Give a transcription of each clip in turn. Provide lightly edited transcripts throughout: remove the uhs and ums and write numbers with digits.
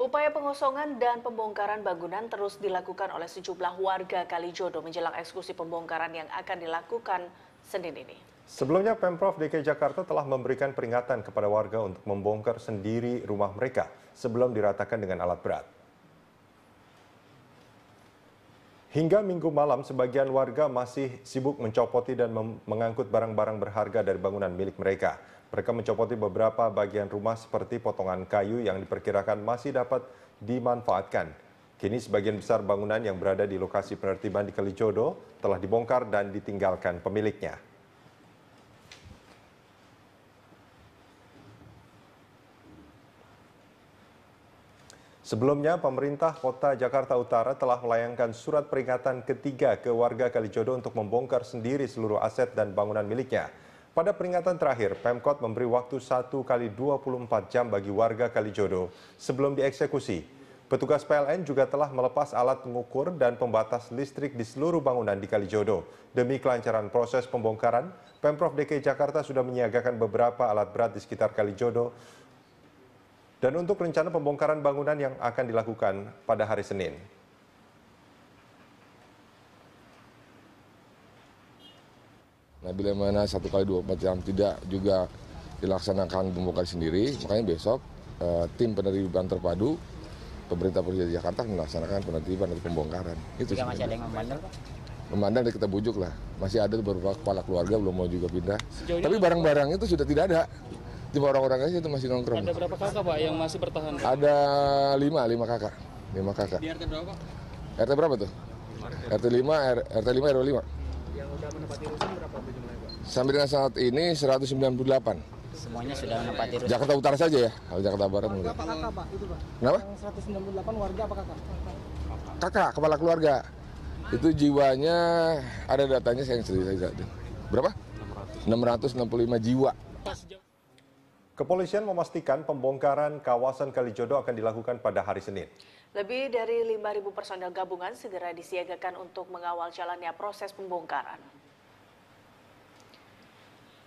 Upaya pengosongan dan pembongkaran bangunan terus dilakukan oleh sejumlah warga Kalijodo menjelang eksekusi pembongkaran yang akan dilakukan Senin ini. Sebelumnya, Pemprov DKI Jakarta telah memberikan peringatan kepada warga untuk membongkar sendiri rumah mereka sebelum diratakan dengan alat berat. Hingga Minggu malam, sebagian warga masih sibuk mencopoti dan mengangkut barang-barang berharga dari bangunan milik mereka. Mereka mencopoti beberapa bagian rumah seperti potongan kayu yang diperkirakan masih dapat dimanfaatkan. Kini sebagian besar bangunan yang berada di lokasi penertiban di Kalijodo telah dibongkar dan ditinggalkan pemiliknya. Sebelumnya, pemerintah Kota Jakarta Utara telah melayangkan surat peringatan ketiga ke warga Kalijodo untuk membongkar sendiri seluruh aset dan bangunan miliknya. Pada peringatan terakhir, Pemkot memberi waktu 1 kali 24 jam bagi warga Kalijodo sebelum dieksekusi. Petugas PLN juga telah melepas alat pengukur dan pembatas listrik di seluruh bangunan di Kalijodo. Demi kelancaran proses pembongkaran, Pemprov DKI Jakarta sudah menyiagakan beberapa alat berat di sekitar Kalijodo dan untuk rencana pembongkaran bangunan yang akan dilakukan pada hari Senin. Nah, bila mana 1 kali 24 jam tidak juga dilaksanakan pembongkaran sendiri, makanya besok tim penertiban terpadu pemerintah Provinsi Jakarta melaksanakan penertiban dan pembongkaran. Itu jika masih ada yang memandang, Pak? Memandang kita bujuk lah. Masih ada beberapa kepala keluarga belum mau juga pindah. Tapi barang-barang itu sudah tidak ada. Cuma orang-orang aja itu masih nongkrong. Ada berapa kakak, Pak, yang masih bertahan? Ada 5 kakak. 5 kakak. Di RT berapa, Pak? RT berapa tuh? RT 5, RT 5, RW 5. Yang udah menempati rusun berapa jumlahnya, Pak? Sampai dengan saat ini 198. Semuanya sudah menempati rusun. Jakarta Utara saja ya, kalau Jakarta Barat. Berapa kakak, Pak? Itu, Pak. Kenapa? Yang 198 warga apa kakak? Kakak, kepala keluarga. Itu jiwanya, ada datanya saya cerita. Berapa? 665 jiwa. Kepolisian memastikan pembongkaran kawasan Kalijodo akan dilakukan pada hari Senin. Lebih dari 5.000 personel gabungan segera disiagakan untuk mengawal jalannya proses pembongkaran.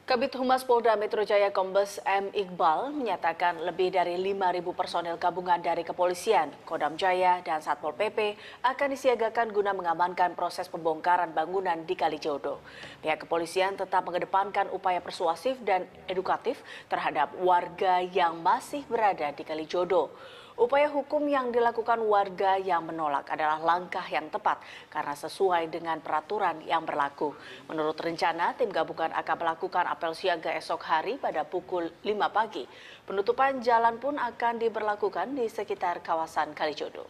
Kabid Humas Polda Metro Jaya Kombes M. Iqbal menyatakan lebih dari 5.000 personel gabungan dari Kepolisian, Kodam Jaya, dan Satpol PP akan disiagakan guna mengamankan proses pembongkaran bangunan di Kalijodo. Pihak kepolisian tetap mengedepankan upaya persuasif dan edukatif terhadap warga yang masih berada di Kalijodo. Upaya hukum yang dilakukan warga yang menolak adalah langkah yang tepat karena sesuai dengan peraturan yang berlaku. Menurut rencana, tim gabungan akan melakukan apel siaga esok hari pada pukul 5 pagi. Penutupan jalan pun akan diberlakukan di sekitar kawasan Kalijodo.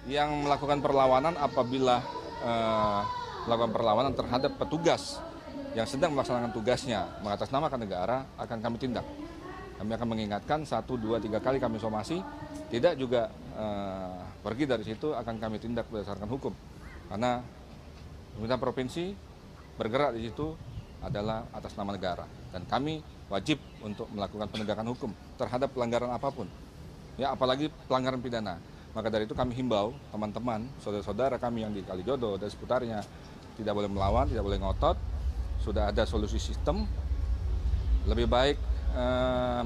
Yang melakukan perlawanan apabila melakukan perlawanan terhadap petugas yang sedang melaksanakan tugasnya mengatasnamakan negara akan kami tindak. Kami akan mengingatkan 1, 2, 3 kali kami somasi, tidak juga pergi dari situ akan kami tindak berdasarkan hukum. Karena pemerintah provinsi bergerak di situ adalah atas nama negara dan kami wajib untuk melakukan penegakan hukum terhadap pelanggaran apapun. Ya, apalagi pelanggaran pidana. Maka dari itu kami himbau teman-teman, saudara-saudara kami yang di Kalijodo dan seputarnya tidak boleh melawan, tidak boleh ngotot. Sudah ada solusi sistem, lebih baik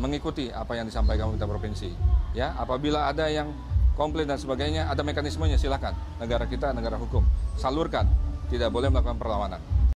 mengikuti apa yang disampaikan pemerintah provinsi. Ya, apabila ada yang komplain dan sebagainya, ada mekanismenya, silakan. Negara kita negara hukum, salurkan, tidak boleh melakukan perlawanan.